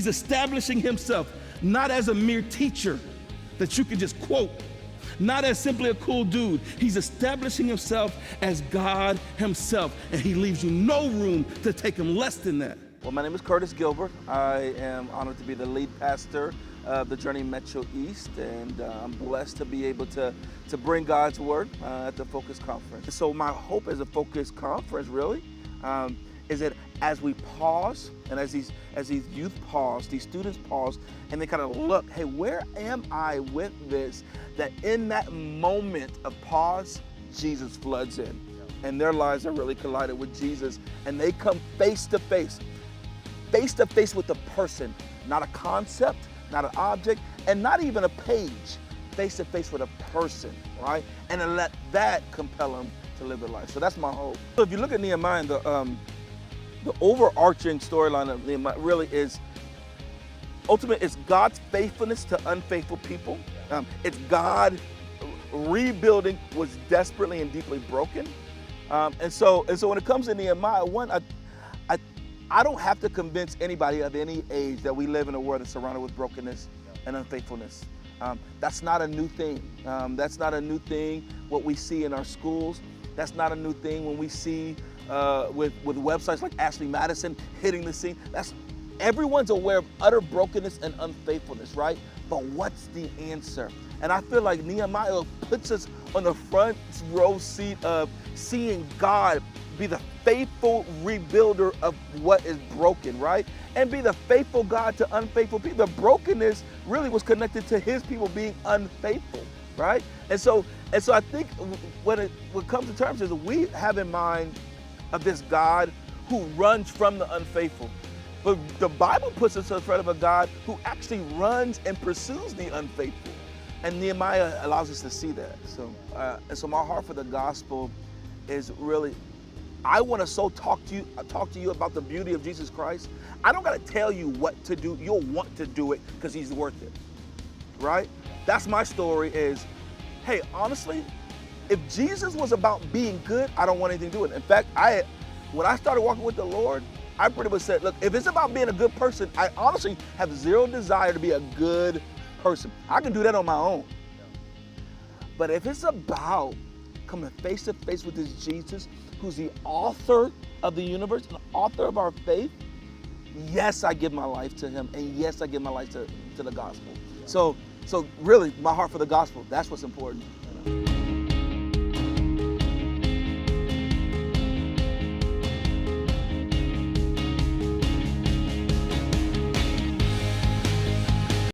He's establishing himself not as a mere teacher that you can just quote, not as simply a cool dude. He's establishing himself as God himself, and he leaves you no room to take him less than that. Well, my name is Gilbert. I am honored to be the lead pastor of the Journey Metro East, and I'm blessed to be able to bring God's word at the Focus Conference. So my hope as a Focus Conference really is that as we pause, and as these youth pause, these students pause, and they kind of look, hey, where am I with this? That in that moment of pause, Jesus floods in, and their lives are really collided with Jesus, and they come face to face with the person, not a concept, not an object, and not even a page, face to face with a person, right? And to let that compel them to live their life. So that's my hope. So if you look at Nehemiah, the overarching storyline of Nehemiah really is, ultimately, it's God's faithfulness to unfaithful people. It's God rebuilding what's desperately and deeply broken. And so when it comes to Nehemiah, I don't have to convince anybody of any age that we live in a world that's surrounded with brokenness and unfaithfulness. That's not a new thing. That's not a new thing what we see in our schools. That's not a new thing when we see with websites like Ashley Madison hitting the scene. Everyone's aware of utter brokenness and unfaithfulness, right? But what's the answer? And I feel like Nehemiah puts us on the front row seat of seeing God be the faithful rebuilder of what is broken, right? And be the faithful God to unfaithful people. The brokenness really was connected to his people being unfaithful, right? And so I think when it comes to terms is we have in mind of this God who runs from the unfaithful. But the Bible puts us in front of a God who actually runs and pursues the unfaithful. And Nehemiah allows us to see that. So my heart for the gospel is really, I want to talk to you about the beauty of Jesus Christ. I don't got to tell you what to do. You'll want to do it because he's worth it, right? That's my story is, hey, honestly, if Jesus was about being good, I don't want anything to do with it. In fact, when I started walking with the Lord, I pretty much said, look, if it's about being a good person, I honestly have zero desire to be a good person. I can do that on my own. But if it's about coming face to face with this Jesus, who's the author of the universe, and the author of our faith, yes, I give my life to him, and yes, I give my life to the gospel. So really, my heart for the gospel, that's what's important.